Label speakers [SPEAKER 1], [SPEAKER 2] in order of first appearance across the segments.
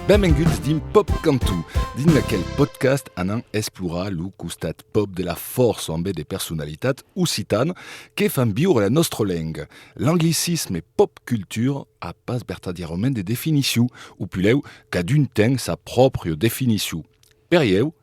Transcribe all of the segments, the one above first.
[SPEAKER 1] Benvinguts din Pop Cantu, din aquel podcast anant explorar lo costat pop de la força amb de personalitats occitanes que fan viure la nostra lenga. L'anglicisme e pop culture a pas vertadierament de definició, o puleu cadun ten sa pròpria definició. Per eu,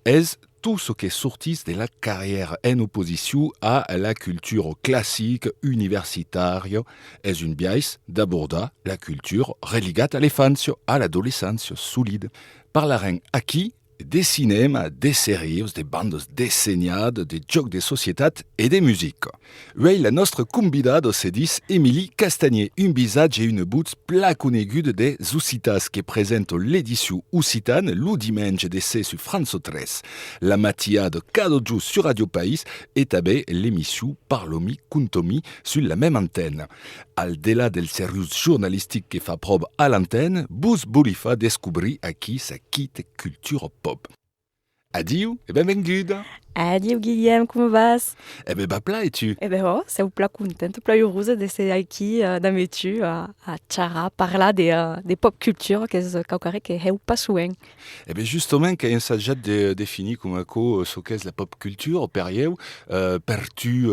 [SPEAKER 1] és tout ce que sortís de la carrière en opposició a la culture classique universitària és un biais d'abordar la culture religat a l'infància, a l'adolescència solide. Parlarem aquí de cinema, de sèries, de bandes desenhades, de jocs de societat e de musica. Uei, la nostra convidada se dis Émilie Castagner, un visatge e una voz pla coneguda de Occitans que presenta l'edició occitane lo dimanche de 6 sur France 3, la matinada cada jour sur Radio País e també l'emissió Parlomi Contomi sur la même antenne. Al delà del seriós journalistic que fa prova a l'antenne, vos volifa descobrir aquí sa quita cultura pop. Adieu e benvinguda.
[SPEAKER 2] Adieu Guillaume, como vas?
[SPEAKER 1] Ba pla e tu?
[SPEAKER 2] Seu pla contente, pla heureuse de ser aqui da metu a Tchara parlar de pop culture que és caucare que heu pas soen.
[SPEAKER 1] Justament, que hem assajat de definir com a ce que és la pop culture per eu, per tu,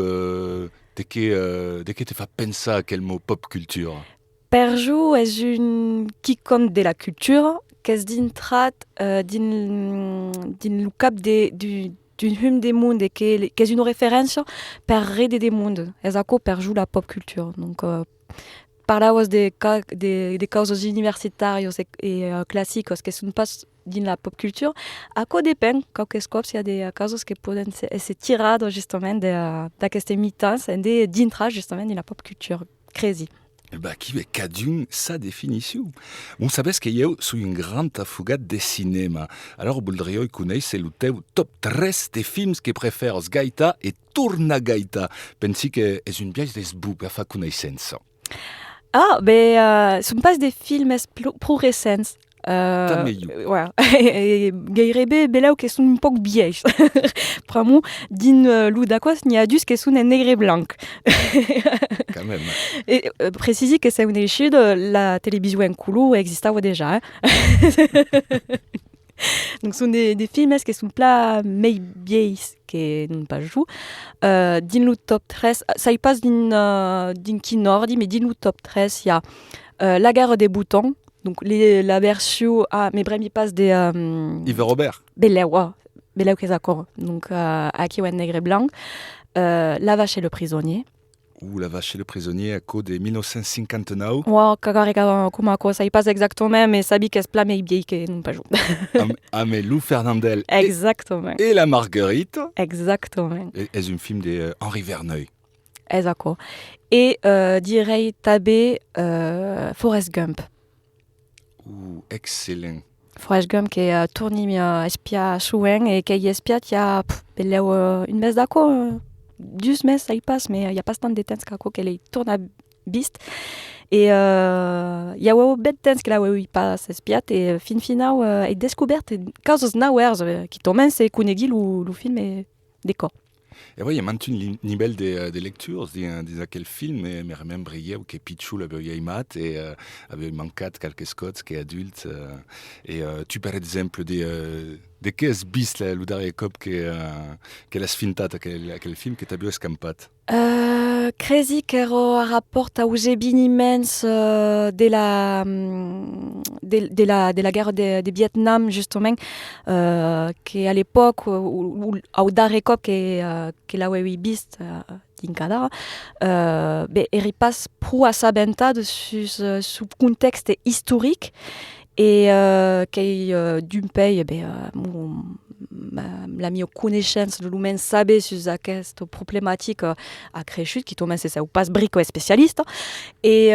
[SPEAKER 1] de què te fa pensar aquell mot pop culture?
[SPEAKER 2] Per jo és un quicon de la culture qu'és dintrat din lo cap d'un hum de monde et qu'és une référence per rede de monde. És aco per jo la pop culture. Donc, parlaos de causes universitàrios e clàssicos que són pas din la pop culture, aco depèn, qualques cops hi ha de causes que poden ser tirades justament d'aquestes mitans e de dintra justament din la pop culture. Crazy.
[SPEAKER 1] Aquí ve cadun sa definició. Bon sabés que eu sou un grand afogat de cinema. Alors voldríeu conèixer el teu top 3 de films que preferes gaita e tornar gaita. Pensi que és un viatge d'esbu per fa coneixença.
[SPEAKER 2] Són pas de films pro recents. Gairebé beleu que són un poc vieix. Pramo, din lo d'aquas n'hi ha dus que són en negre blanc.
[SPEAKER 1] Quand même.
[SPEAKER 2] Et précisi que c'est une échelle de la télévision en couleur existava déjà. Donc ce sont des films qui sont pla mei vieilles que non pas jou. Din lo top 3, ça y passe din kinordi, mais din lo top 3, il y a La guerre des boutons. Donc la version mais bremi passe des
[SPEAKER 1] Yves Robert.
[SPEAKER 2] Beleu que és d'accord. Donc aquí en negre blanc. La vache et le prisonnier.
[SPEAKER 1] La vache et le prisonnier à cause de 1959.
[SPEAKER 2] Com a cosa, il passe exactement, mais sabi que és pla mei vieille que non pas jou.
[SPEAKER 1] Mais Lou Fernandel.
[SPEAKER 2] Exactement.
[SPEAKER 1] Et La Marguerite.
[SPEAKER 2] Exactement.
[SPEAKER 1] És un film de Henri Verneuil.
[SPEAKER 2] És d'accord. Et direi també Forrest Gump.
[SPEAKER 1] Excellent.
[SPEAKER 2] Forrest Gump que torni espia souen et que hi espiat hi ha beleu un mes d'aco, 2 mes ça y passe, mais hi ha pas tant de temps qu'aco que l'hi torna vist. Et hi ha bet temps que la hi pas espiat et finau he descobert causes nauers qui tomen se conegui lo film e decor.
[SPEAKER 1] Et oui, il y a maintenant un niveau de lecture de aquel film, mais remembriez que Pichou l'avait aimat et avait manqué quelques scots qui adultes. Et tu par exemple de qu'est-ce bis le dernier cop que la sfintat aquel film que t'as vu escampat.
[SPEAKER 2] Crazy qu'ero a rapport a ugebin immens de la guerre de Vietnam justement que à l'époque ou au darrer cop que la oui bist d'incada eri pas pro assabentad sous contexte historique et que d'un pays la mia connaissance de l'humain saber sur aquesta problématique a crescut qui tombe c'est ça ou pas brico spécialiste et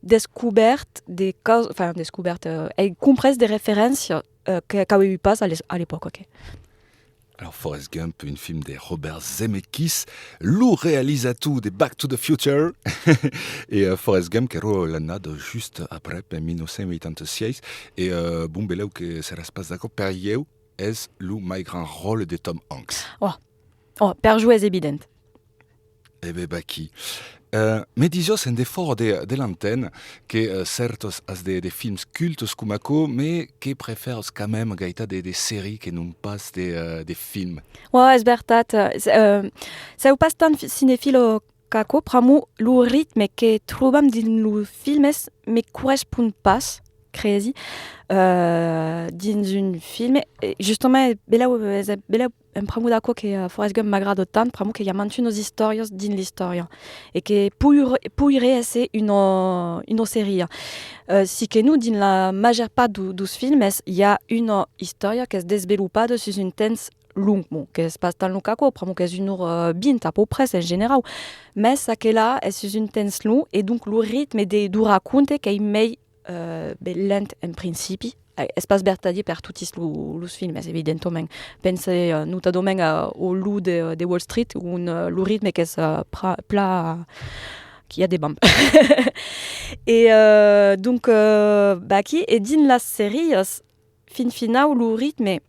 [SPEAKER 2] découverte des causes enfin découverte et compresse des références qu'avait eu pas à l'époque. Okay.
[SPEAKER 1] Alors Forrest Gump, un film de Robert Zemeckis, le réalisateur de Back to the Future. Et Forrest Gump, qui est l'année juste après, en 1986. Et bon, là que ça se passe d'accord, per eu, est le plus grand rôle de Tom Hanks.
[SPEAKER 2] Per jou és évident.
[SPEAKER 1] Eh ben, Baki. Me disios en defort de l'antenne que certos as de films cultos cum aco, mais que preferos quand même gaita de séries que non pas de films.
[SPEAKER 2] Ouais, és veritat. Seu pas tan cinefilo caco, pramu lo ritme que trobam din lo filmes me correspond pas, crezi, dins un film. E justement, bela em pramu d'aco que Forrest Gump m'agrada tant, pramu que hi ha mantunos historios din l'historia. E que puire esse una seria. Si que nous, din la majeure part dos filmes, hi ha una historia que es desvelupada sus un temps long, bon, que es pas tan long caco, pramu que es une heure 20 à peu près en general, mais aquela es sus un temps long, et donc le rythme du raconte que est mei lent en principi, es pas vertadi per tutis los filmes, evidentement. Pense notadomen au loup de Wall Street, un le rythme que es pla qui a des bombes. Et donc, baki, et din la série, fin final, le rythme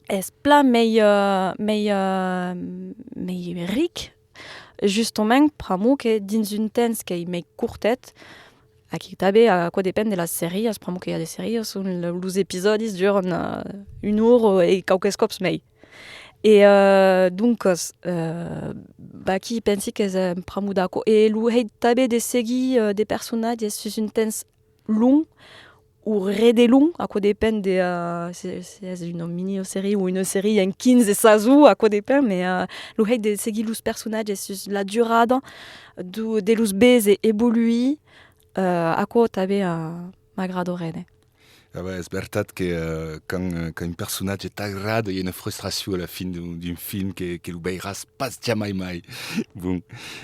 [SPEAKER 2] es pla mei ric, justement, pramo que dins un temps que mei courtet, aquí tabe a quoi depèn de la série, pramo que hi ha des séries on los episodis duren une heure et quelques cops mei. Et donc, baki pensi que es pramo d'aco. Et lo heit tabe de segui des personnages sus un temps long, ou rede long, à quoi dépend de c'est une mini-série ou une série en 15 saisons, à quoi dépend, mais le fait de seguir les personnages sur la durée de los baies évoluer, à quoi t'avais m'agraderait.
[SPEAKER 1] Ah ouais, és veritat que quand un personnage t'agrada, il y a une frustration à la fin d'un film que lo veiràs pas jamais mai. Bon.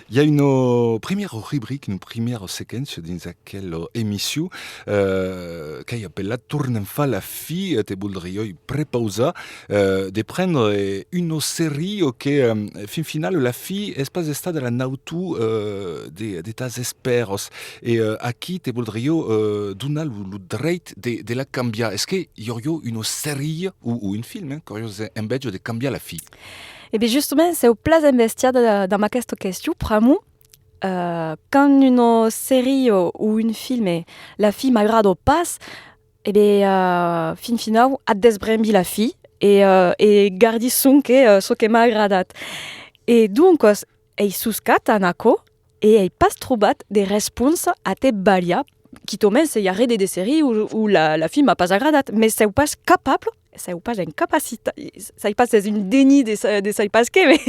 [SPEAKER 1] Il y a une première rubrique, une première séquence dins aquella émission que hi appellat Tornem fa la fi, te voldria prepausar de prendre une série que fin final la fi és pas estat de la nautu de tas esperos. Et aquí te voldria donar lo dret de la canviar. Est-ce qu'il y aurait une série ou un film que vous invece de canviar la fi?
[SPEAKER 2] Et bien justement, c'est au place investir dans ma question. Pramu, quand une série ou un film, la fille m'agrade pas, et bien fin final, a desbrembi la fille et gardi son que m'agradat. Et donc, ei suscat anaco et ei pas trobat des réponses à te balia qui tomen se y a des séries où la fille m'a pas agradat, mais c'est pas capable, c'est pas une capacité, c'est pas une déni de ça pas que, mais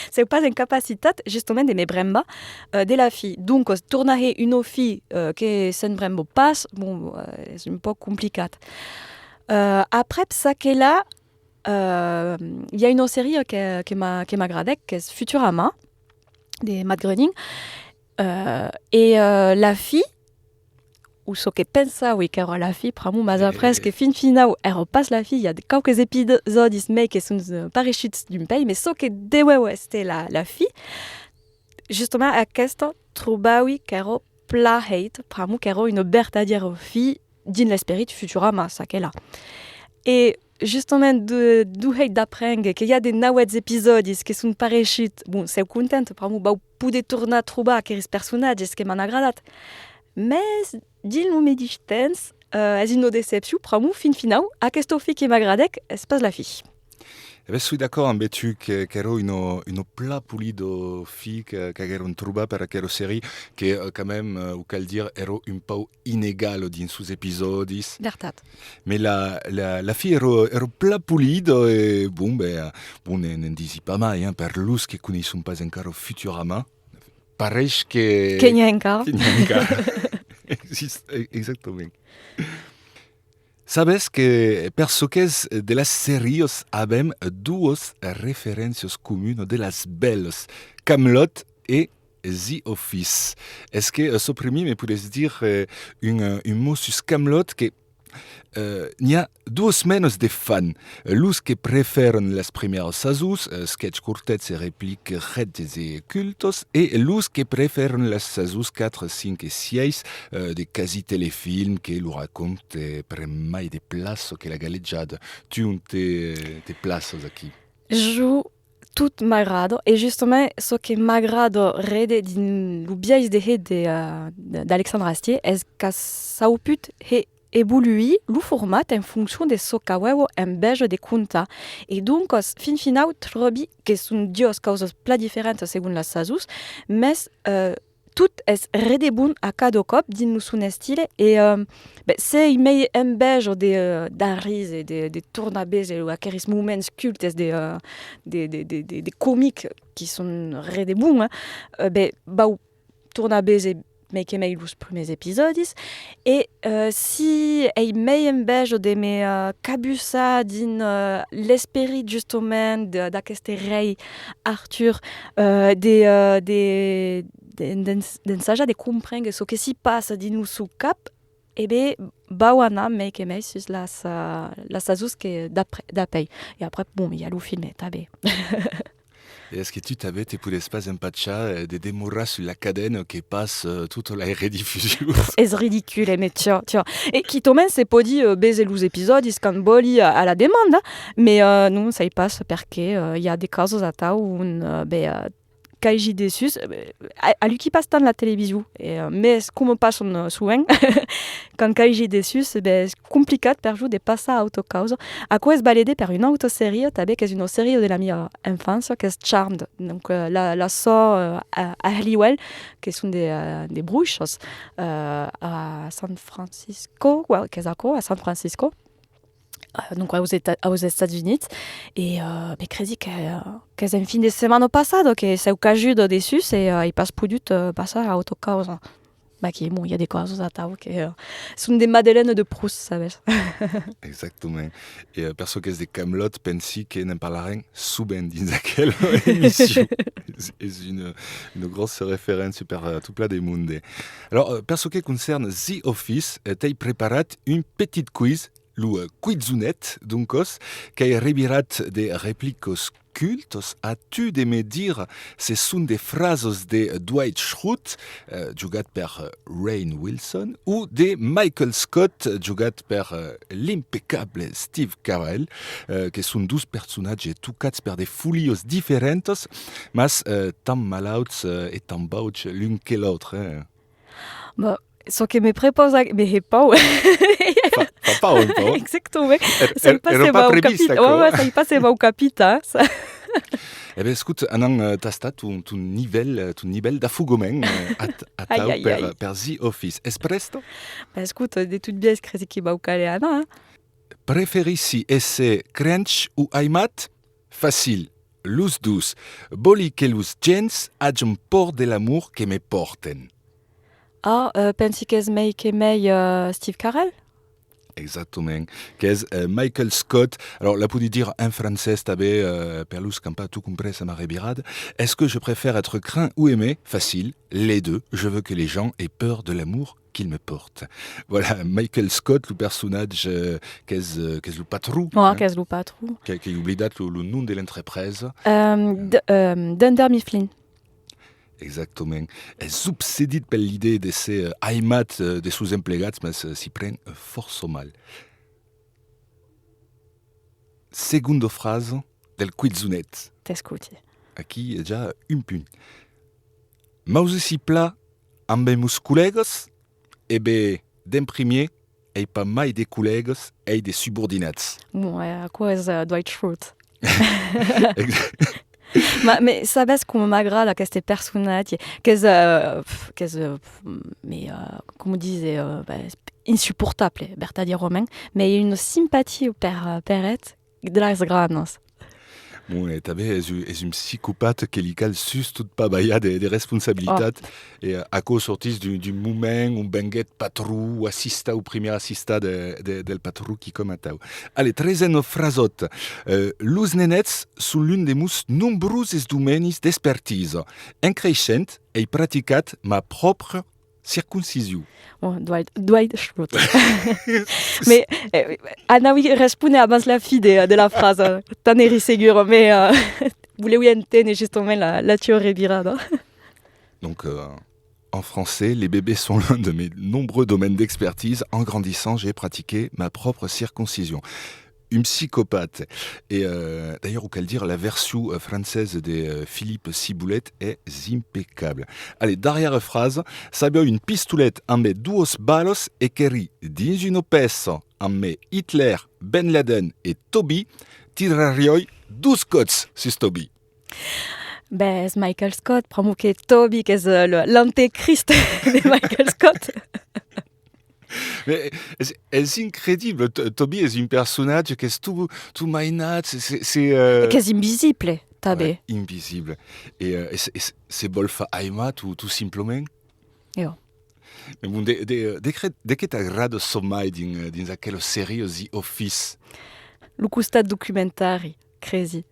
[SPEAKER 2] c'est pas une capacité justement de me bremba de la fille. Donc tourner une fille que ça ne bremba pas, bon, c'est un peu compliqué. Après ça que là, il y a une série qui m'agradait, qui est Futurama de Matt Groening, et la fille ou ce que pensa oui qu'era la fille pramu mas après que fin final elle repasse la fille il y a quelques épisodes mais qui sont parachutes d'un pays mais ce que de c'était la fille justement à aquesta trobawi qu'era pla hate pramu qu'era une vertadière fille din l'esprit Futurama ça qu'elle a et justement du hate d'apprendre qu'il y a des nouveaux épisodes qui sont parachutes bon c'est contente pramu ba poder tornar a trobar aquells personatges que m'han agradat mais din lo medistens és une déception pramu fin final aquesta fille qui m'agradec es pas la fille.
[SPEAKER 1] Eh ben, suis d'accord amb tu que era une pla pulido fi que era un trobar per aquella série que quand même ou cal dire era un peu inégal dins sus episodis.
[SPEAKER 2] Vertat.
[SPEAKER 1] Mais la fille era pla pulido et bon n'en disi pas mai per los que coneixum pas encara Futurama. Pareix que
[SPEAKER 2] n'hi ha encara.
[SPEAKER 1] Exactament. Sabes que per soques de las series avem dues referències comunes de las belles, Camelot et The Office. Est-ce que ce premier me pourrais dire un mot sur Camelot que n'hi ha dues menes de fans. Los que preferen les primeres saisons, sketch curtets et répliques redes et cultos, et los que preferen les saisons 4, 5 et 6 de quasi téléfilms que lo raconte per mai de places que la galejada. Tu te places aquí?
[SPEAKER 2] Je tout m'agrada. Et justement, ce qui m'agrada rede din l'ubiais d'Alexandre Astier, est que ça a pu évoluer le format en fonction de ce qu'aveu en bege de conta. Et donc, fin final, trobi que sont deux causes pla différentes selon la sasus, mais tout est redebun a cada cop din nous son style et se mei en bege d'arris et de tournabes et aqueris moments cultes de comiques qui sont redebun, bau tournabes et make mei los premiers épisodes et si ei mei en bege de me cabusa din l'esperit justement d'aqueste rei Arthur d'ensajar de comprendre ce que s'y passe din nous sous cap et bauana make mei sus la sasus que d'apei et après bon il y a le film tabé.
[SPEAKER 1] Et est-ce que tu t'avais tes poules espaces un patcha des démorras sur la cadenne qui passe toute la rediffusion?
[SPEAKER 2] C'est ridicule, mais tiens. Et qui tomen c'est pas dit baiser les épisodes, ils can boli à la demande, mais non, ça y passe parce que y a des cases à ta où Kaiji Dessus, à lui qui passe dans la télévision, mais comme passe souvent, quand Kaiji Dessus, c'est compliqué pour jouer de passer à autocause. À quoi se balader par une autre série, qui est une série de la mia enfance, qui est Charmed. Donc la sort à Halliwell, qui sont des bruches à San Francisco, qui est à San Francisco. Donc aux États-Unis et crazy qu'elles ont fin de semaine passado que c'est au cas de dessus et il passe plus du temps passer à autocause qui bon il y a des causes à tao qui sont des madeleines de Proust savez.
[SPEAKER 1] Exactement et perso qu'est des Camelot pensi que n'en parlerait souvent dans laquelle émission c'est une grosse référence super tout plat des mondes. Alors perso qui concerne The Office t'ai préparé une petite quiz le Quizunet, duncos, qui rebirat des répliques cultes, as-tu de me dire ce sont des phrases de Dwight Schrute, jugat per Rainn Wilson, ou de Michael Scott, jugat per l'impeccable Steve Carell, qui sont 12 personnages tucats per des folios différentes, mas tant malouts et tant bauch l'un que l'autre.
[SPEAKER 2] Bah, ce que me propose, mais pas.
[SPEAKER 1] Pas un peu.
[SPEAKER 2] Exactement. Ça y passe au capita.
[SPEAKER 1] Eh bien, écoute, anan tasta ton niveau d'affugomen à tau per The Office. Es presto?
[SPEAKER 2] Écoute, des toutes bien critiques qui va au caléana.
[SPEAKER 1] Préférissi esse crunch ou aimat? Facile. Luz dus. Boli que luz gens agem por de l'amour que me porten.
[SPEAKER 2] Pensi que es mei Steve Carell?
[SPEAKER 1] Exactement. Qu'est Michael Scott. Alors, là, pour dire en français, t'avais Perlus Campa, tout compris, ça m'a rebirade. Est-ce que je préfère être craint ou aimé? Facile. Les deux. Je veux que les gens aient peur de l'amour qu'ils me portent. Voilà, Michael Scott, le personnage, qu'est-ce le patron?
[SPEAKER 2] Qu'est-ce le patron?
[SPEAKER 1] Qui oublie le nom de l'entreprise.
[SPEAKER 2] Dunder Mifflin.
[SPEAKER 1] Exactement. És obsedit per l'idée de ser aimat de sus emplegats, mas s'y pren força mal. Segunda frase del Quizunet.
[SPEAKER 2] T'escuti.
[SPEAKER 1] Aquí ja un punt. Mausi si pla amb meus col·legues, d'en primer, ei pas mai de col·legues, ei de subordinats.
[SPEAKER 2] Bon, à quoi est Dwight Schrute? Mais sabes como m'agrada aquest personatge que és com disait insupportable verdaderament, mais il y a une sympathie per Peret de les granes.
[SPEAKER 1] Bon, et també és un psychopathe que li cal sus tot pa baia de responsabilitat et a cause sortis du moment un benguet patrou ou assista ou premier assista del patrou qui com a tau. Allez, 13e frasot. Los nenets són l'un de meus nombrosos domenis d'expertise. En creixent, he praticat ma propre circoncision.
[SPEAKER 2] Oh, Dwight Schrute. Mais Anawi répondait abans la fille de la phrase. T'en es ségur, mais voulez-vous entendre justement la théorie birada.
[SPEAKER 1] Donc, en français, les bébés sont l'un de mes nombreux domaines d'expertise. En grandissant, j'ai pratiqué ma propre circoncision. une psychopathe. Et d'ailleurs, ou qu'elle dire, la version française de Philippe Ciboulette est impeccable. Allez, derrière phrase, sabio une pistoulette en met duos balos et keri dins une peso en met Hitler, Ben Laden et Toby, tirarioi 12 cots, sus Toby.
[SPEAKER 2] Ben, c'est Michael Scott, pramo que Toby, que c'est l'antéchrist de Michael Scott.
[SPEAKER 1] Mais c'est incroyable. Toby est un personnage qui est tout mainat, c'est
[SPEAKER 2] Que c'est invisible, tabé.
[SPEAKER 1] ouais, invisible. Et c'est Bolfa Aima, tout simplement.
[SPEAKER 2] Jo.
[SPEAKER 1] Mais bon, de que t'agrada somai dans aquela série The Office?
[SPEAKER 2] Le costat documentari, crazy.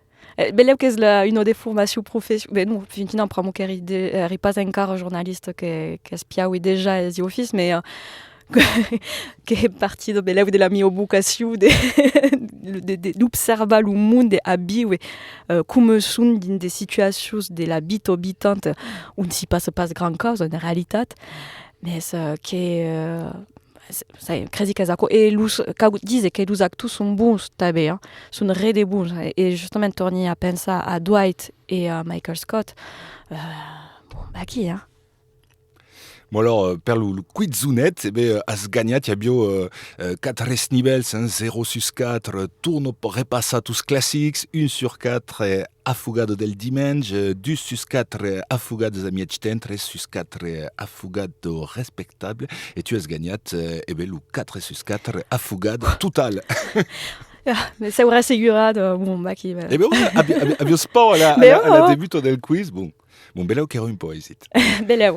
[SPEAKER 2] Beleu que c'est une des formations professionnelles. Ben non, finalement, pramo que eri pas encore journaliste que spiaui déjà The Office, mais que è partito beleu de la mia vocazione d'observar le monde a viure come sunt din des situacions de la vie habitante on s'y passe pas grand chose en réalité mais c'est crazy casako et lus disent que les acteurs sont bons tabe hein, sont rede bons et justement torni à penser à Dwight et à Michael Scott bon bah qui hein.
[SPEAKER 1] Bon alors, per le quizunet, as gagnat, il y a 4 nivels, 0 sur 4, tourne repassa tous classiques, 1 sur 4 affugado del dimanche, 2 sur 4 affugado amietchten, 3 sur 4 affugado respectable, et tu as gagnat, le 4 sur 4 affugado total.
[SPEAKER 2] Mais ça aurait assegurado bon bah qui
[SPEAKER 1] Eh bien, abbiamo sport alla début del quiz, bon. Bon, bello che ero un po' esit.
[SPEAKER 2] Beleu.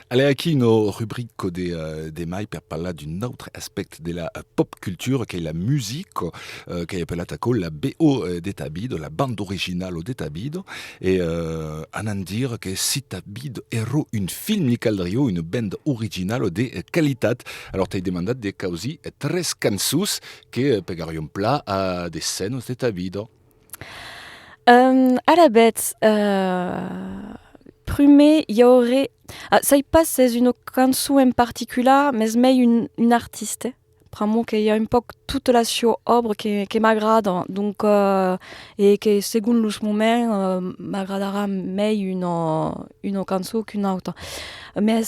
[SPEAKER 1] Allez, qui une rubrique des mailles pour parler d'un autre aspect de la pop culture, qui est la musique, qui est appelée la BO d'Etabido, la bande originale d'Etabido, et en en dire que si Tabido ero un film ni caldrio, une bande originale de qualité. Alors, tu as demandé des causi 3 cansus que pegarium plat à des scènes d'Etabido.
[SPEAKER 2] À la bête, primer, il y aurait... Ah, ça y passe, c'est une canson en particulier, mais c'est une artiste. Pramo qu'il y a un peu toute la sua obra qui m'agrade, donc, et que selon le moment, m'aggradera mais une canson qu'une autre. Mais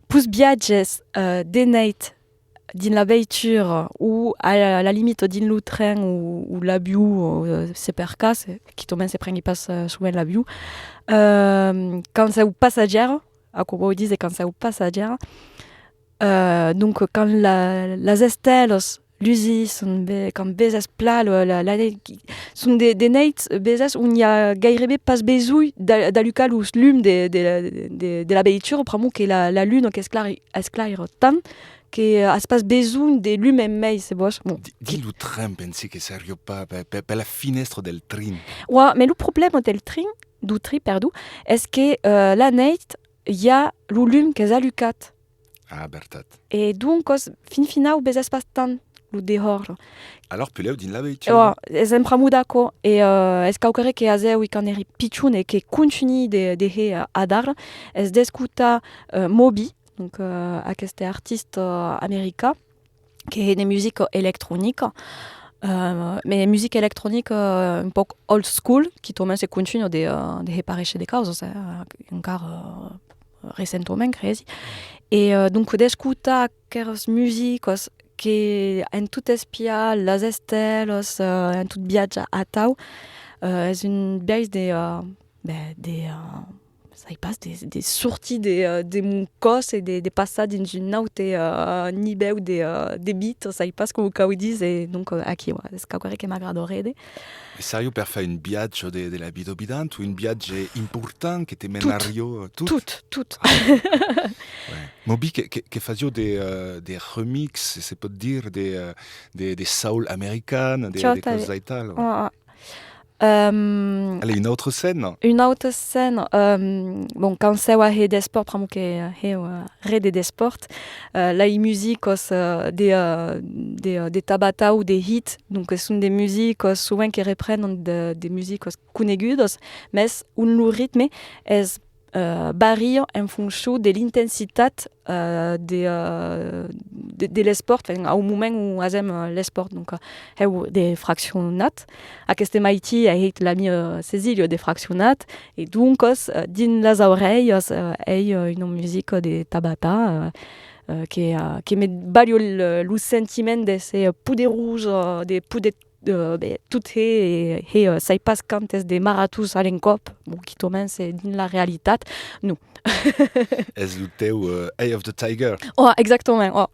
[SPEAKER 2] plus viages d'Enate, din la veiture ou à la limite din le train ou l'avion c'est per cas qui tomen se prengui pas souvent l'avion quand c'est au passagère à quoi vous dites quand c'est au passagère donc quand las estelles l'usi sont quand bezes plat sont des nights bezes où il y a gairebé pas besoin d'alucal ou lum de la veiture pramo que la lune qu'esclaire tant che es pas besoin de lui-même, c'est bon.
[SPEAKER 1] Dis le train, pensi que ça arrive pas per la finestre del train.
[SPEAKER 2] Ouais, mais le problème del train, du train, pardon, est que la nuit, il y a le lume qui est alucat.
[SPEAKER 1] Ah, bertat.
[SPEAKER 2] Et donc, fin au bezes pas tant, le dehors.
[SPEAKER 1] Alors, puis là, din la veiture.
[SPEAKER 2] Ouais, c'est un pramu d'accord. Et est-ce qu'au que aze, oui, quand eri pichun et que continue de adar, est-ce d'escuta Moby, donc aquest artiste américain qui est des musiques électroniques mais musique électronique un peu old school qui tombent se continue de réparer des causes c'est encore récemment crazy et donc d'escutar aquelles musiques qui en tout espia las estelles en tout viatge à tau est une base des ça y passe des sorties des mon cos et des passades dans une autre niveau des beats ça y passe comme vous dites et donc aquí ouais, c'est quelque chose qui m'agraderait
[SPEAKER 1] et sérieux per faire une viage de la vida bidante ou une viage important qui te mène à Rio
[SPEAKER 2] tout
[SPEAKER 1] ouais. Moby que faisait des remixes c'est peut dire des soul américaines des choses et tal allez, une autre scène.
[SPEAKER 2] Une autre scène, bon, quand c'est des sports, pramo que rede des sports, la musique des tabata ou des hits, donc ce sont des musiques souvent qui reprennent des musiques conegudes, mais un rythme est varia en funció de l'intensitat de l'esport, au moment où fem l'esport. Donc, heu de fraccionat. Aquesta maiti eit l'ami Cecilio de fraccionat, e doncos, din las orelhas, una musica de Tabata, que met balio lo sentiment de ser poderós, de poder tout sai pas cantes de maratus a l'encop, qui tomen c'est din la realitat, no.
[SPEAKER 1] És lo teu Eye of the Tiger.
[SPEAKER 2] Oh, exactement, oh.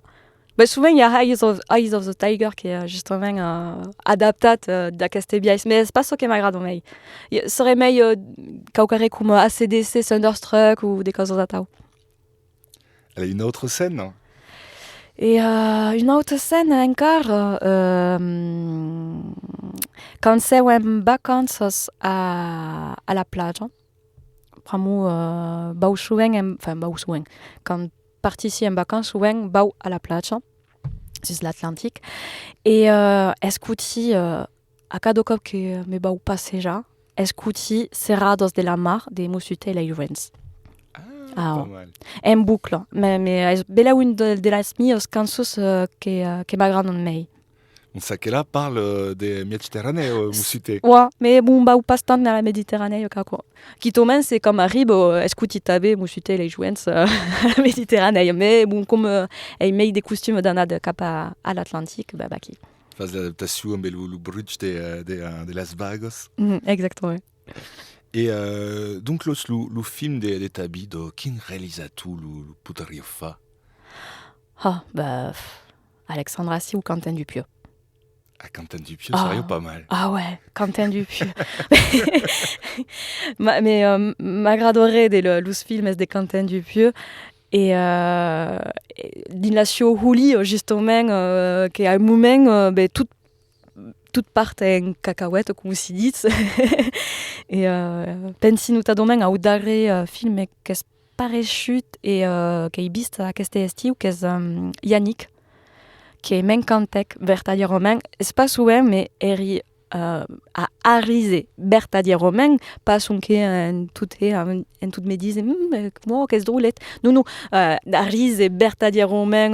[SPEAKER 2] Souvent, il y a Eyes of the Tiger qui est justement adaptat d'aquesta biais, mais c'est pas ça qui m'agrada mai. Serait mai quauquare com AC/DC, Thunderstruck ou des coses atau.
[SPEAKER 1] Elle a une autre scène.
[SPEAKER 2] Et une autre scène encore, quand c'est en vacances à la plage, pramo bau souvent, quand partici en vacances souvent bau à la plage, c'est l'Atlantique, et escuti a cada cop que me bau passejar, escuti Serrados de la Mar de Musute e Laurens.
[SPEAKER 1] Pas mal.
[SPEAKER 2] En boucle, mais bella une de las mios cançons que m'agradan mei.
[SPEAKER 1] On sait qu'elle parle des Méditerranée, Musute.
[SPEAKER 2] Ouais, mais bon, bah, ou pas tant dans la Méditerranée, quoi. Qui tombe, c'est comme arrive, escuti tabe, Musute, les jouens, à la Méditerranée. Mais bon, comme elle met des costumes d'anade cap à l'Atlantique, bah, qui.
[SPEAKER 1] Faz l'adaptation avec le bridge de Las Vegas.
[SPEAKER 2] Exactement.
[SPEAKER 1] Et donc, le film de Tabido, qui réalisa tout le podria fa?
[SPEAKER 2] Ah, bah, Alexandre Assier ou Quentin Dupieux.
[SPEAKER 1] Ah, Quentin Dupieux, sérieux, pas mal.
[SPEAKER 2] Ah ouais, Quentin Dupieux. mais m'agraderait le film de Quentin Dupieux. Et l'inlatio Huli, justement, qui a un moment, toute part en cacahuète, comme si dit. Et pensi notamment a un darrer film qui est parachute et qui est vist à aquest estiu, qui est Yannick, qui est mencantec vertadierament, c'est pas souvent, mais eri a arise vertadierament, pas son que en tout me disent moi qu'est-ce drôlette. Non, arise vertadierament,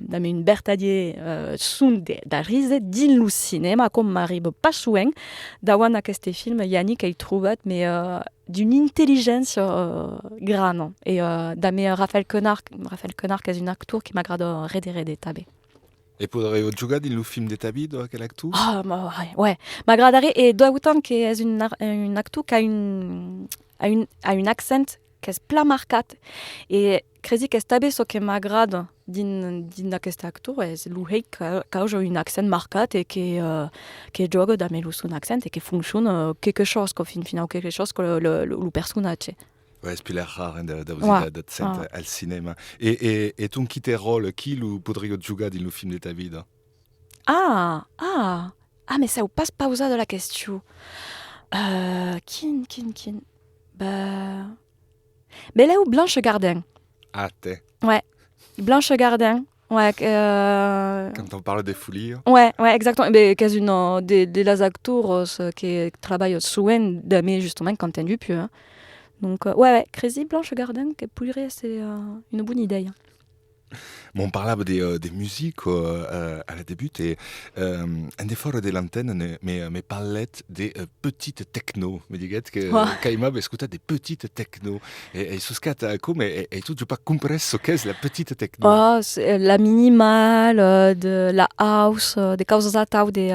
[SPEAKER 2] dans une vertadier son d'arise din le cinéma, comme m'arrive pas souvent, d'avoir aquest film, Yannick a trouvé, mais d'une intelligence grande. Et d'ame Raphaël Quenard, qui est un acteur qui m'agrade redere tabé.
[SPEAKER 1] Et podreu jugar din le film de Tabido, quel acteur?
[SPEAKER 2] Ah, ouais. M'agradarait, et doit autant que est un acteur qui a un accent qui est plein marcat. Et crezi que tabé ce que m'agrade din aquest acteur, c'est le fait qu'il a un accent marcat et que joue d'ame son accent et que fonctionne quelque chose, qu'au final quelque chose que le personnage.
[SPEAKER 1] Ouais, c'est plus rare de scène al cinéma. Et ton qui te rôle, qui le podria jugar din le film de Tabido?
[SPEAKER 2] Ah, mais ça ou passe pausa de la question. Kin. Bah là où Blanche Gardin.
[SPEAKER 1] Ah, t'es.
[SPEAKER 2] Ouais, Blanche Gardin. Ouais,
[SPEAKER 1] Quand on parle des folies.
[SPEAKER 2] Ouais, exactement. Mais qu'est-ce une des acteurs qui travaillent souvent mais justement Quentin Dupieux. Hein. Donc, ouais, Crazy Blanche Gardin, qui pourrait, c'est une bonne idée.
[SPEAKER 1] Bon, on parlava des musiques à la début et un des forts de l'antenne me parlait des petites techno. Me diguet que Kaima écoutait des petites techno. Et ce que comme et tout, je pas comprendre ce qu'est la petite techno.
[SPEAKER 2] Oh, c'est la minimale, de la house, des causes atau de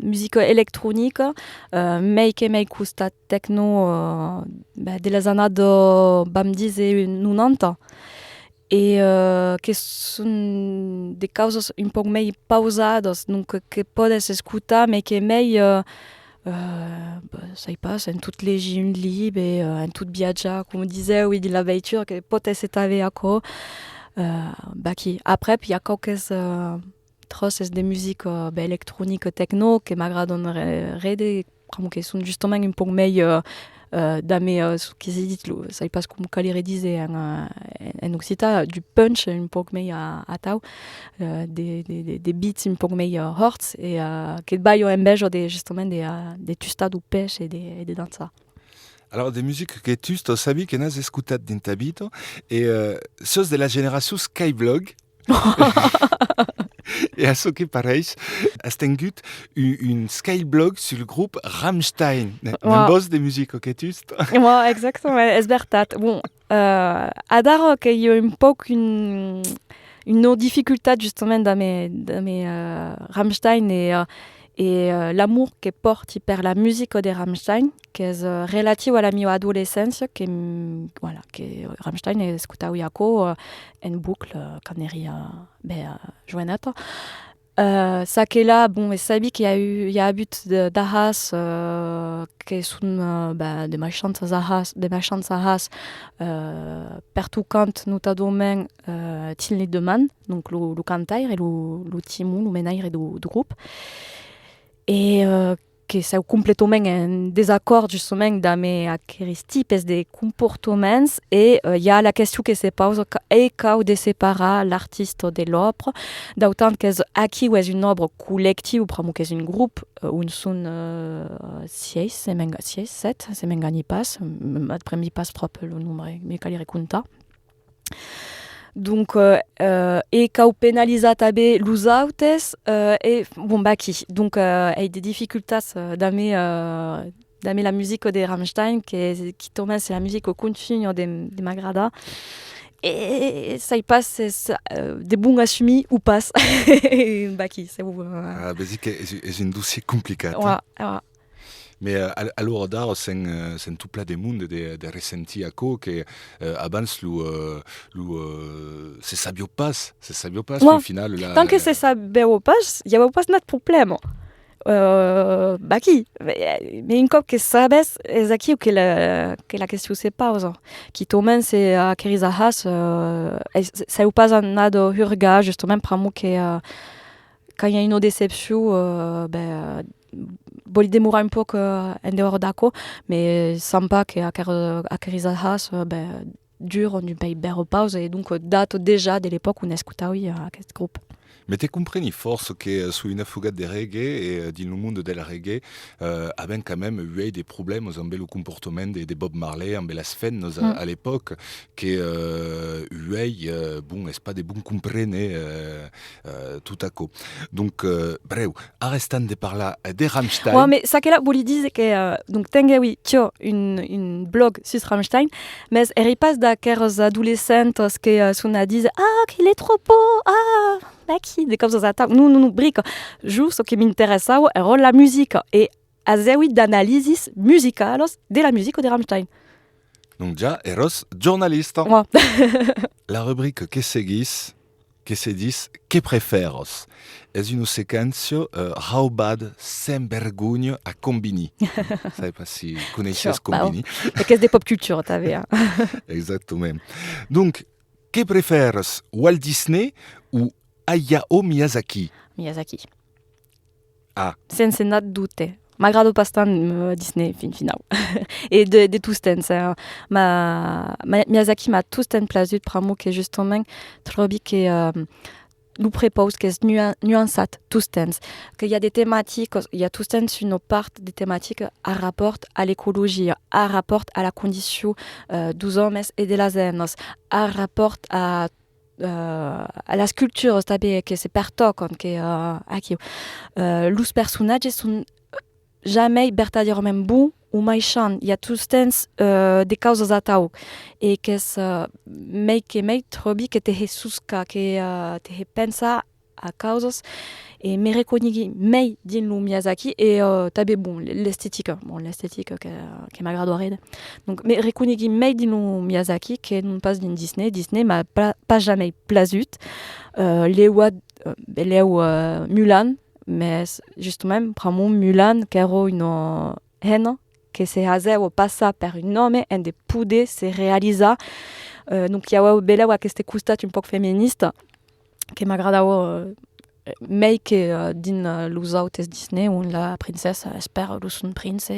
[SPEAKER 2] musique électronique, make gusta techno de les années bam dize 90. Et que sont des causes un peu mais pausadas, donc que podes escutar, mais que mais ça y passe en toutes les jeunes libres et en toute viaja, comme disait oui de la voiture que podes s'étaver à quoi. Qui après puis il y a quelques trosses de musique électronique techno que m'agradent rede, comme que sont justement un peu mais dame qui se dit ça y passe comme calire disait en Occitanie du punch un peu mais à tau des beats un peu mais horts et que baio en belge des justement des tustas du pêche et des dansa.
[SPEAKER 1] Alors, des musiques que tu sabi que nas escutat d'intabito et ceux de la génération Skyblog. Et à ce qui paraît, hast tengut une Skyblog sur le groupe Rammstein. Un boss de musique que tu
[SPEAKER 2] Ouais, exactement, esbertat. Bon, adaro qu'il y a un peu une difficulté justement dans mes Rammstein et l'amour que porte per la musique de Rammstein, qui est relative à la mia adolescence, voilà, que Rammstein est escutau iako en boucle quand eri joveneta. Ça que là, bon, et sabi qu'il y a but d'ahas que sont de machantes ahas per tout cant notadomen tilni deman, donc le cantaire et le timon, le menaire du groupe. Et que c'est complètement en désaccord justement dans mes caractéristiques des comportements et il y a la question que se pose et quand de séparer l'artiste de l'œuvre d'autant que qui est une œuvre collective ou que c'est un groupe où sont 6, 7, c'est même gagné pas après mi passe propre le nombre mais qu'elle raconte. Donc, et quand on pénalise tabe l'usautes et bon baki. Donc, il y a des difficultés d'amener la musique de Rammstein qui tombe c'est la musique au continu de Magrada. Et ça y passe des bons assumés ou passe. Baki, c'est vous.
[SPEAKER 1] C'est un dossier compliqué.
[SPEAKER 2] Ouais.
[SPEAKER 1] Mais alors d'art c'est tout plat de monde de ressenti que abans c'est sabio pas au final là.
[SPEAKER 2] Tant que c'est sabio pas, il y a pas de problème. Baki, mais une fois que sabes est aquí ou que la question se pose. Qui tombe c'est à Kerizahas ça ou pas un nado hurga justement pour moi que quand il y a une déception Boli demorar un peu en dehors d'acco, mais sympa qu'à Kerizahas dur du pays pause et donc date déjà de l'époque où on écoutait à ce groupe.
[SPEAKER 1] Mais tu comprends force que sous une fugade de reggae et dans le monde de la reggae avaient quand même eu des problèmes aux le comportement de Bob Marley en la sphène à l'époque que bon est pas des bons comprenez tout à coup. Donc bref arrestant de par là des Rammstein.
[SPEAKER 2] Ouais mais ça que là vous lui dites que donc tenga oui tu une blog sur Rammstein mais elle passe d'acquers adolescentes que son a dit qu'il est trop beau Baki, des causes attaques. Nous briques. Juste ce qui m'intéresse, c'est la musique et azewi d'analyse musicale de la musique de Rammstein.
[SPEAKER 1] Donc déjà, eros journaliste.
[SPEAKER 2] Ouais.
[SPEAKER 1] La rubrique que seguis, que préfères, est une séquence raubad sem vergogne à Combini. Je ne sais pas si vous connaissez Combini.
[SPEAKER 2] Et qu'est-ce des pop culture, t'avais.
[SPEAKER 1] Exactement. Donc, que préfères, Walt Disney ou Hayao Miyazaki.
[SPEAKER 2] Senza nada dute. M'agrado bastant Disney fin final. Et de tous temps. Miyazaki m'a tous temps plaisir pour moi que justement trobi que nous propose que nuançat tous temps. Qu'il y a des thématiques, il y a tous temps une part des thématiques à rapport à l'écologie, à rapport à la condition des hommes et de las donas, à rapport à la sculpture que c'est pertoc que los personnages sont jamais verdaderamente bons ou méchants. Il y a tous des causes atau et que mei trobi que te jesusca que te pensa a causas et me reconnigui mei din lu Miyazaki et tabe bon l'esthétique que m'agraderait donc me reconnigui mei din lu Miyazaki que non pas din Disney m'a pas jamais plasut Mulan mais justement pramo Mulan qu'ero une haine que se hazeu passa per un homme en de pude se réalisa donc il y a bella wa queste custat un poc féministe que m'agradava mei que din los autes Disney où la princesse espère son prince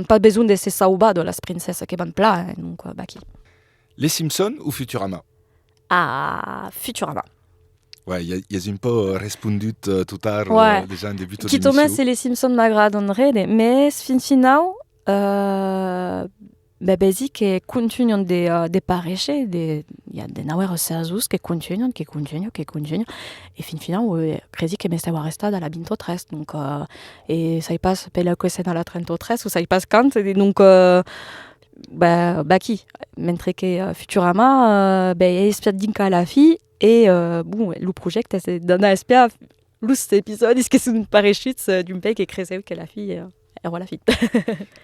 [SPEAKER 2] pas besoin de se sauver de las princesses que van pla donc baki.
[SPEAKER 1] Les Simpsons ou Futurama?
[SPEAKER 2] Futurama.
[SPEAKER 1] Ouais, il y a un peu répondu tout tard déjà en début de
[SPEAKER 2] l'émission. Qui tombe c'est les Simpsons m'agradent mais fin final basic e continuano de pareche, il y a des nauer seazus che continuano, e fin final crezi che me stava restata alla 23, donc e sai pas pela questa alla 33 ou sai pas quand, et donc qui mentre che Futurama espia dinca alla fi e bon lo project c'est dana espia lus episodis che sun parechits d'un pei che crezeu che la fi voilà fit.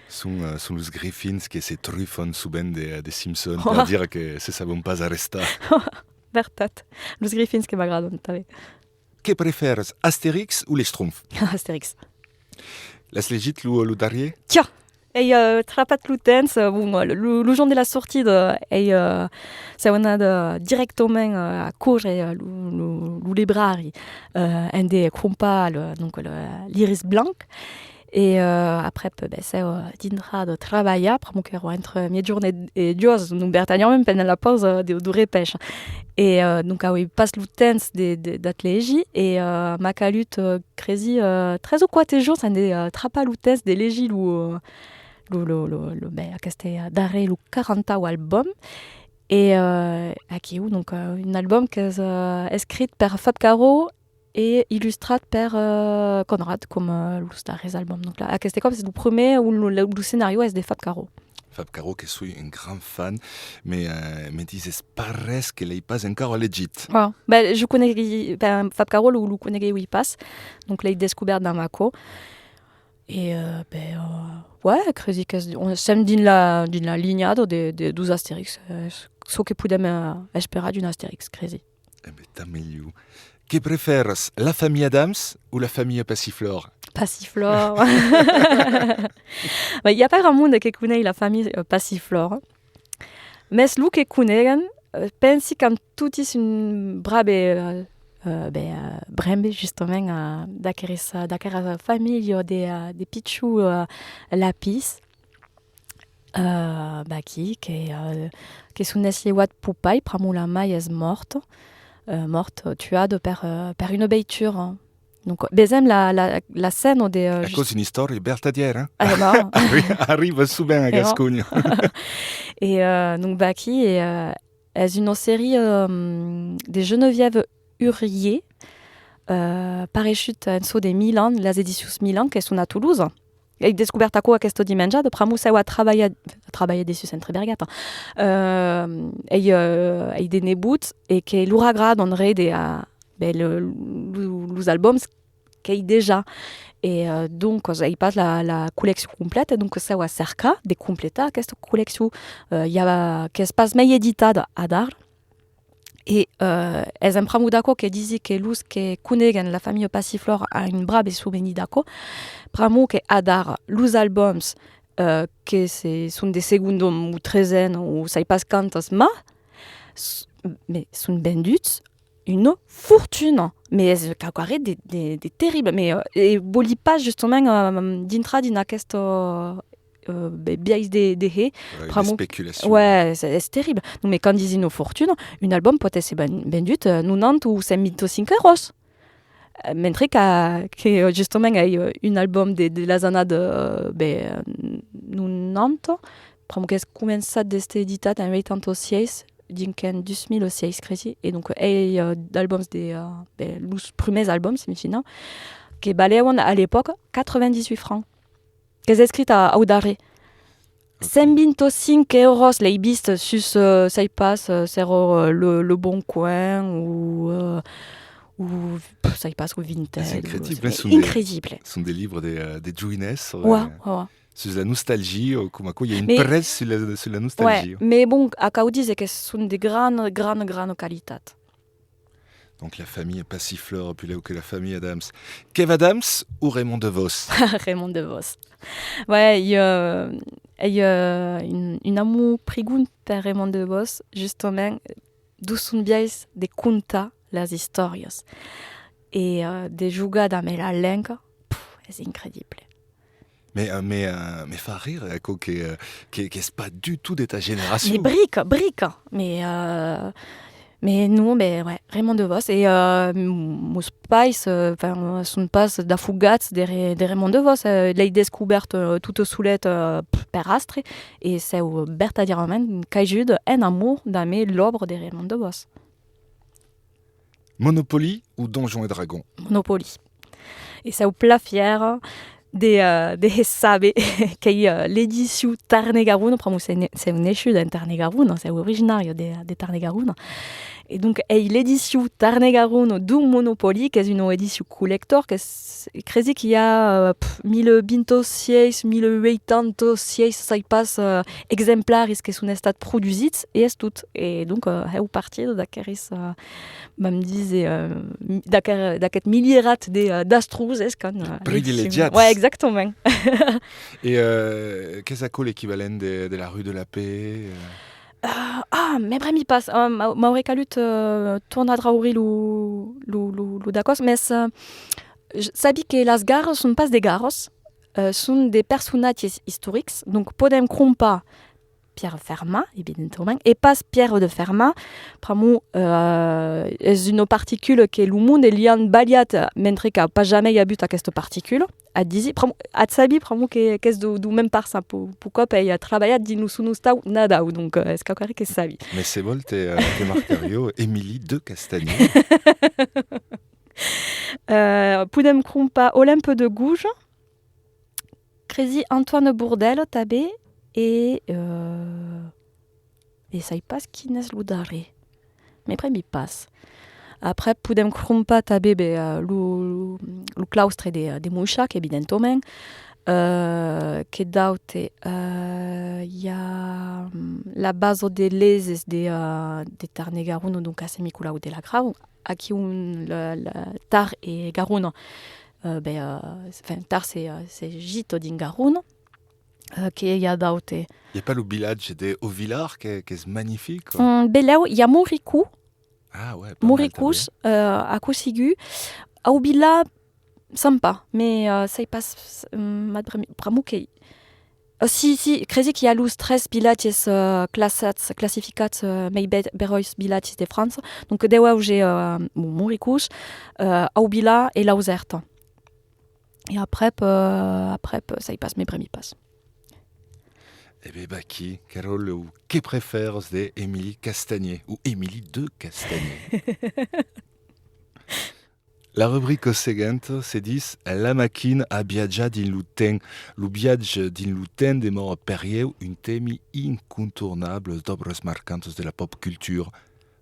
[SPEAKER 1] Sont los Griffins que se truffan suben de Simpsons per dire que se savon pas arrestar.
[SPEAKER 2] Vertat. Los Griffins che m'agradon també.
[SPEAKER 1] Que preferes, Astérix ou les Schtroumpfs?
[SPEAKER 2] Astérix.
[SPEAKER 1] L'has legit lo darrier?
[SPEAKER 2] Tiens, ei trapat l'utens, bon, le jour de la sortie ça on a directement à corre lo librari un des crumpal, donc l'iris blanc. Et après, c'est dintra de travailler, pour mon cœur, entre mi-journée et dios, donc Bertagnan même pendant la pause de repêche. Et donc, il passe le temps d'atlégie, et ma calute crazy, très ou quoi tes jours, c'est des trapas le temps des légies, qu'est-ce d'arrêt, le 40 album. Et qui où donc un album qui est écrit par Fab Caro et illustré par Conrad, comme l'Ustarez album. Donc là, c'est comme c'est le premier où le scénario est de Fab Caro.
[SPEAKER 1] Fab Caro, que je suis un grand fan, mais disais pares qu'elle n'est pas encore legit.
[SPEAKER 2] Ouais. Je connais Fab Caro, le connais où il passe. Donc là, il découvert dans Mako. Et ouais, crazy on s'aime d'une la lignade de 12 Astérix. Ce que pouvons espérer d'une Astérix, crazy.
[SPEAKER 1] Eh ben, t'as meilleur. Que préfères, la famille Adams ou la famille Passiflore?
[SPEAKER 2] Passiflore. Il n'y a pas grand monde qui connaît la famille Passiflore. Mais ce qui connaît, pense quand tout est une brave brembe justement d'acquérir la famille des pichou lapis qui sont nés wat poupai pramo la maille est morte tuée par une beiture, hein. Donc bezem la scène des
[SPEAKER 1] à cause d'une histoire bertadière, hein.
[SPEAKER 2] Non.
[SPEAKER 1] Arrive souvent à Gascogne.
[SPEAKER 2] Et donc Baki est une série des Geneviève Hurier, parachute en saut des Milan, les éditions Milan, qui sont à Toulouse. Et découvert à quoi questo dimenja de pramu sa travailler des sucens très bergat. Et des nebouts et que l'ouragra donnerait des les albums qui déjà. Et donc il passe la collection complète, donc ça va cerca de compléter cette collection. Il y a qu'est-ce passe mais éditada à dar. Et es un pramu dako qui disait que lus que connaissent la famille Passiflore a une brave souvenir dako. Pramu que adar lus albums que sont des secondes ou treizaines ou ça y passe cantos mais sont vendus une fortune. Mais es calcaré des terribles. Mais et boli pas justement d'intra dina questo biais des
[SPEAKER 1] spéculation.
[SPEAKER 2] Ouais, c'est terrible. Mais quand ils disent nos fortunes, un album peut être vendu 90 ou 125 euros. Mentre que justement, il y a un album de la zona de 90, pour que commence à être édité en 86, dinken 2006 crazy. Et donc, il y a d'albums les premiers albums, semi-finaux, qui valaient à l'époque 98 francs. Qui est écrit à Audare. 125 euros les bistes sus ça y passe c'est le bon coin ou ça y passe au vintage.
[SPEAKER 1] C'est incroyable.
[SPEAKER 2] Incroyable.
[SPEAKER 1] Ce sont des livres des Jouines.
[SPEAKER 2] Ouais.
[SPEAKER 1] Sur la nostalgie, il y a une presse sur la nostalgie.
[SPEAKER 2] Ouais, mais bon, à Caudi, c'est que ce sont des grandes qualités.
[SPEAKER 1] Donc la famille Passiflore, puis là que la famille Adams. Kev Adams ou Raymond DeVos?
[SPEAKER 2] Raymond DeVos. Ouais, il y a une amour prigoun per Raymond DeVos, justement, d'où sont bien des conta les histoires. Et des jougas dans la langue, c'est incroyable.
[SPEAKER 1] Mais faire rire, qui n'est pas du tout de ta génération.
[SPEAKER 2] Mais brique. Mais Mais nous, ouais, Raymond DeVos. Et mon spice, son passe da fugats de Raymond DeVos. L'ai descouverte toute soulette per astre. Et c'est vertadierament caijud en amour d'aimer l'obre de Raymond DeVos.
[SPEAKER 1] Monopoly ou Donjons et Dragons?
[SPEAKER 2] Monopoly. Et c'est au plat fier de saber que l'édition Tarn-et-Garonne, c'est un échu d'un Tarn-et-Garonne, c'est originaire de Tarn-et-Garonne. Et donc, l'édition Tarn-et-Garonne du Monopoly, qui est une édition collector, qui est qu'il y a 1026, 1806, ça y passe exemplaires qui sont états produits, et c'est tout. Et donc, est au parti d'acquérir, me disait, d'aquest milliards d'astrous, est-ce qu'on
[SPEAKER 1] privilégiés.
[SPEAKER 2] Ouais, exactement.
[SPEAKER 1] Et qu'est-ce que l'équivalent de la rue de la Paix?
[SPEAKER 2] Mais bremi pas. M'aurait calut tourna drauri lu d'acos, mais sabi que las gares sont pas des gares, sont des personnages historiques, donc podem crompa Pierre Fermat, évidemment, et pas Pierre de Fermat, pramo est une particule que le monde est liant baliat, mentre qu'il pas jamais y a but à cette particule. A dizi, a sabi, pramo que qu'est du même par ça, pourquoi pas y a travaillé dinu sunusta nada, donc est-ce qu'il que sabi.
[SPEAKER 1] Mais c'est bon, t'es marcario, Émilie de Castagnier.
[SPEAKER 2] Podem crompa Olympe de Gouges, Crézy Antoine Bourdel, tabé. Et ça y passe qui n'est l'oudare. Mais après, il passe. Après, podem crompa tabé le claustre des mouchaks, évidemment. Que daute, il y a la base des leses des Tarn-et-Garonne, donc à Saint-Nicolas de la Grave, à qui on Tar et Garonne. Tar, c'est gîte d'Ingaronne. Qu'il y a daute.
[SPEAKER 1] Il n'y a pas le village au Villard qui est magnifique.
[SPEAKER 2] Belau, il y a Mouricou.
[SPEAKER 1] Ah ouais.
[SPEAKER 2] Mouricous, à Cousigu. Au Bila, sympa. Mais ça y passe. Pramouké. Si, Crézy qui a lus 13 bilates classificats mei berois bilates de France. Donc, de où j'ai Mouricous, au Bila et Lauzerte. Et après, ça y passe, mes premiers passe.
[SPEAKER 1] Eh bien, Baki, Carole, ou que préfères de Émilie Castagnier ou Émilie de Castagnier? La rubrique seguente se dit La machine a viaggiato din l'uten. Le viatge din l'uten de mort perieu un thème incontournable d'obres marquantes de la pop culture.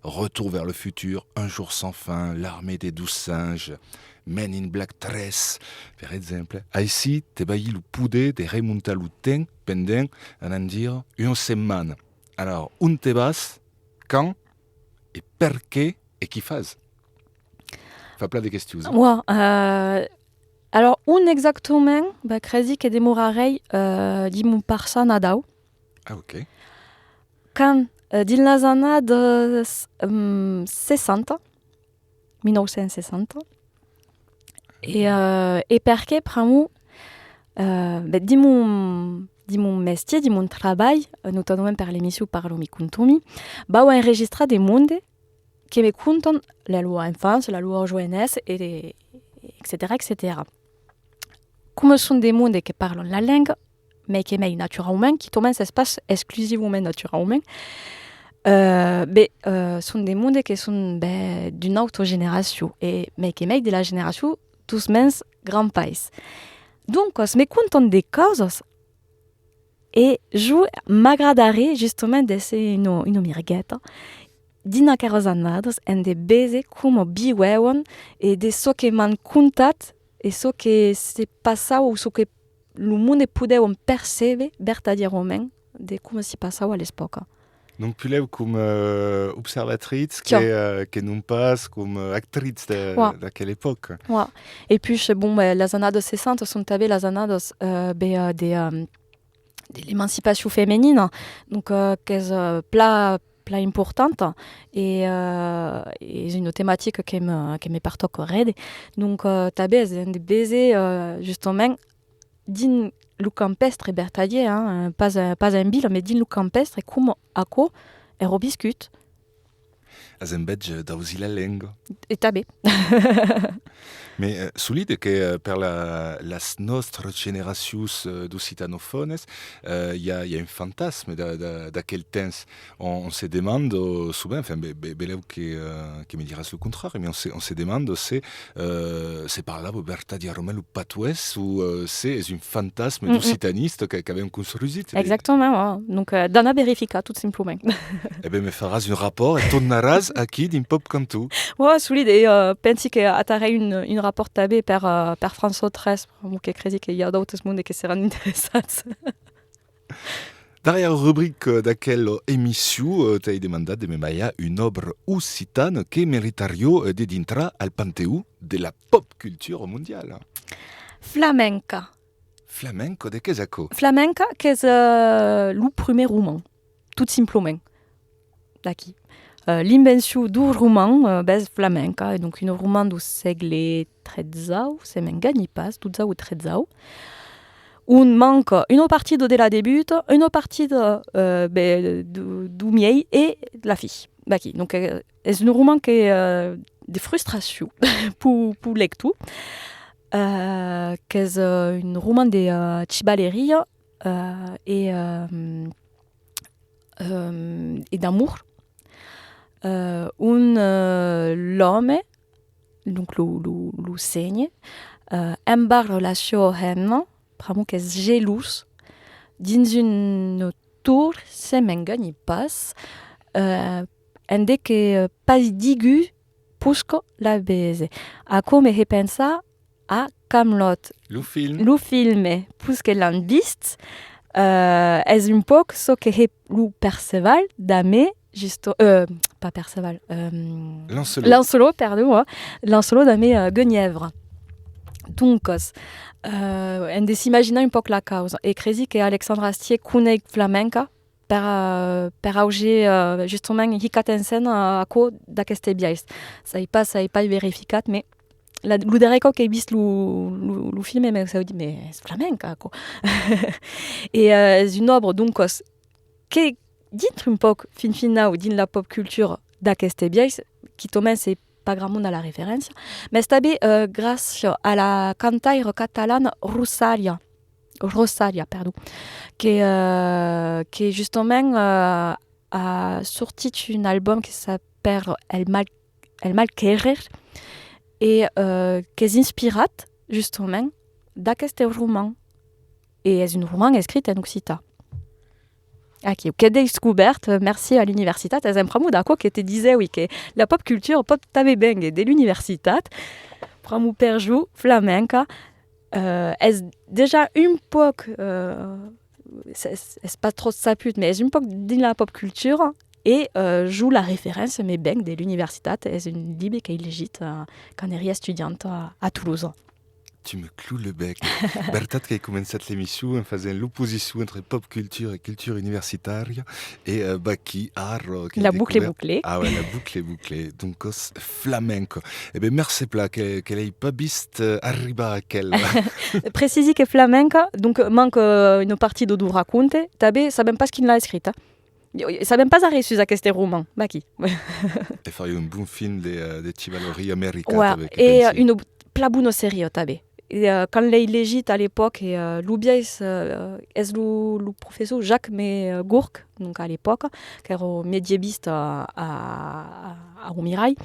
[SPEAKER 1] Retour vers le futur, Un jour sans fin, L'armée des 12 singes, Men in Black 13, par exemple. Ici, te bailli le poudé de remonter le temps pendant, en dire, une semaine. Alors, où te vas, quand, et pourquoi, et qui faz? Fa plein de questions.
[SPEAKER 2] Ouais, alors, où exactement, Crézy que demorarei di mon parsa nadau.
[SPEAKER 1] Ah, ok.
[SPEAKER 2] Quand, din les années 60, 1960, et perché pramo di mon métier, di mon travail, notamment per l'émission Parlomi Kuntumi, ho enregistré des mondes qui me content la loi enfance, la loi jeunesse, etc., etc. Comme sont des mondes qui parlent la langue, mais qui aiment la nature humaine, qui tombent un espace exclusivement nature humaine, sont des mondes qui sont d'une autre génération, mais qui aiment de la génération tous mens grands pays. Donc, je me contente des causes et je m'agradarais justement d'essayer une mirguette dina carozanados en de beze como biwewon et de so que m'han contat et so que se passa ou so que le monde podeu perceber vertadierament de comment si passa à l'époque.
[SPEAKER 1] Donc, tu l'es comme observatrice qui nous passe comme actrice de quelle époque?
[SPEAKER 2] Ouais. Et puis, bon, les années 60 sont les années de l'émancipation féminine, donc qu'est plat importante et une thématique qui me partoque red. Donc, tabé des baisers justement din le campestre bertadier, pas un bil, mais din le campestre comme ako et robiscut.
[SPEAKER 1] Az embedge d'ausi la lenga.
[SPEAKER 2] Et tabé.
[SPEAKER 1] Mais solide que per las nostres generacions d'occitanofones, il y a un fantasme d'aquel temps. On se demande souvent, enfin, beleu que me diras le contraire, mais on se demande c'est par là Berta di Aromel ou Patuès ou c'est un fantasme d'occitaniste qu'avait construit.
[SPEAKER 2] Exactement, donc dana verifica, tout simplement.
[SPEAKER 1] Eh bien, me faras un rapport et tornaràs aquí din Pop Cantu.
[SPEAKER 2] Ouais, solide, et pensi que atare une rapport tabé per François 13, que credi que hi ha d'autres monde que seran interessats.
[SPEAKER 1] Derrière la rubrique d'aquella émission, t'hai demandat de me maia une œuvre occitane que meritario de dintra al panteó de la pop culture mondiale.
[SPEAKER 2] Flamenca.
[SPEAKER 1] Flamenco de Quesaco.
[SPEAKER 2] Flamenca, que és le primer roman, tout simplement. D'aquí. L'invention du roman base flamenca, et donc une roman du segle XIII, se m'engagni pas, XII ou XIII. Un manque une partie de la débute, une partie du miei et de la fille. D'aquí. Donc, c'est un roman qui est de frustration pour lecture. Qui est un roman de Ciballeria et d'amour. L'homme, donc le segne, embar relation henne, pramo que és gelous, dins une tour, se m'engany pas, ende que pas digu pusco la bese. A come repensa a Camelot.
[SPEAKER 1] Le film.
[SPEAKER 2] Le film, puisque l'an vist, és un poc so que le Perceval dame justo pas Perceval Lancelot pardon Lancelot dame Guenièvre. Donc en de s'imaginer un poc la cause et credi que Alexandre Astier connaît flamenca per auger justement hicatensen a co d'aqueste biais. Ça y pas verificat, mais le darrer cop que he vist le film, mais ça dit mais c'est flamenca quoi. Et c'est une œuvre donc que dintre un poc fin ou din la pop culture d'aqueste biais qui tombe c'est pas grand monde à la référence, mais c'est grâce à la cantaire catalane Rosalia, qui justement a sorti un album qui s'appelle El Mal Querer et qui est inspiré justement d'aquest roman. Et c'est un roman écrit en occitan. Qui est découverte merci à l'université. C'est un pramou d'accord qui te disait oui que la pop culture pop tabe beng de l'université. Pramou perjou flamenca. Est déjà une poc c'est pas trop sa pute, mais est une poc dans la pop culture et joue la référence mais beng de l'université. C'est une libre qui est légite quand elle est étudiante à Toulouse.
[SPEAKER 1] Tu me cloues le bec. Bertat qui a commencé l'émission en faisant l'opposition entre pop culture et culture universitaire et Baki art.
[SPEAKER 2] La boucle est bouclée.
[SPEAKER 1] Ah ouais, la boucle est bouclée. Donc flamenco. Eh bien merci plat qu'elle ait pas vist arriba à quel.
[SPEAKER 2] Précisi que flamenco donc manque une partie de raconte. Tabe ça même pas ce qu'il l'a écrite. Ça même pas arrêté sur ce roman. Baki.
[SPEAKER 1] Et faire un bon film de Ciballeria américaine.
[SPEAKER 2] Ouais. Et une plabouno série tabe. Et quand les légit à l'époque, l'oubiais est le professeur Jacques Gourc, donc à l'époque, qui est médiéviste à Romirail,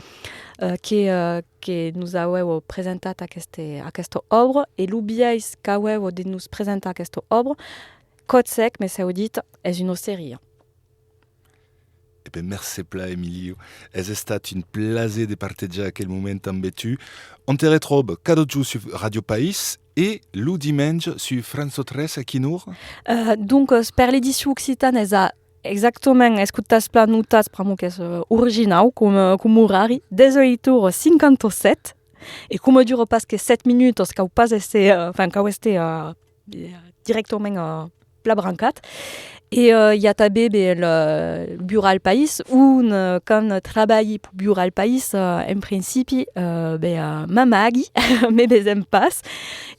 [SPEAKER 2] qui nous a présenté à cette œuvre, et l'oubiais qui a nous présenté à cette œuvre, Côte Sec, mais ça dit, est une série.
[SPEAKER 1] Eh bien, merci pla, Emilio. Es estat une plaisir de partager aquel moment embêtu. On te retrouve cada jour sur Radio País et le dimanche sur France 13 à Quinour.
[SPEAKER 2] Donc, per l'édition occitane, exactement, escutas planutas pramo que és original, com horari, 18h57, et comme dure pas que 7 minutes, qu'au pas este, directement pla brancat. Et il y a tabé le Bureau al País, où quand travaille pour Bureau al País, en principe, mamagi, mais bezem passe.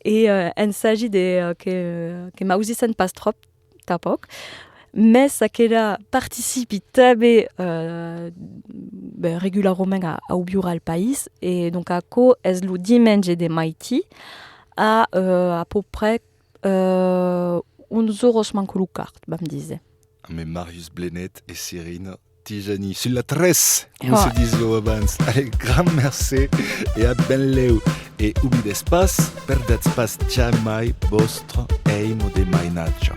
[SPEAKER 2] Et il s'agit de que mausisen pas trop, tapok. Mais ça qu'elle a participé tabé regularment a ubiura al país, et donc ako es lo diumenge de maiti a peu près 11 euros manco lo cart, vam dize.
[SPEAKER 1] Mais Marius Blenet et Cyrine Tijani, sur la tresse, comme se disait abans. Allez, grand merci et à ben leu. Et oubliez d'espace, perdet pas jamais vostre aim de mainatge.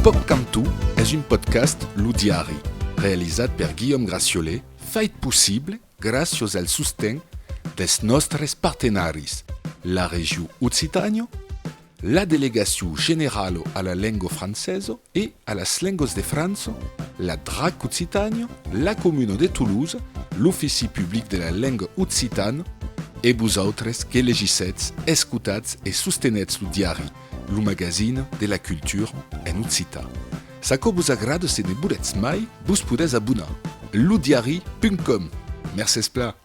[SPEAKER 1] Popcantu és un podcast Lu Diari, realitzat per Guillaume Graciolet, fait possible gràcies al sostén des nostres partenaris, la regió Occitània, la Delegació General a la Lengua Francesa et a las Lengues de France, la DRAC Occitània, la Commune de Toulouse, l'Ofici Public de la Lengua Occitane et vosaltres que legissetz, escutatz et sostenetz Lu Diari, le magazine de la culture en occità. Si vous agrade, si ne voulez mai, vous pouvez abonner. ludiari.com. Merci, Spla.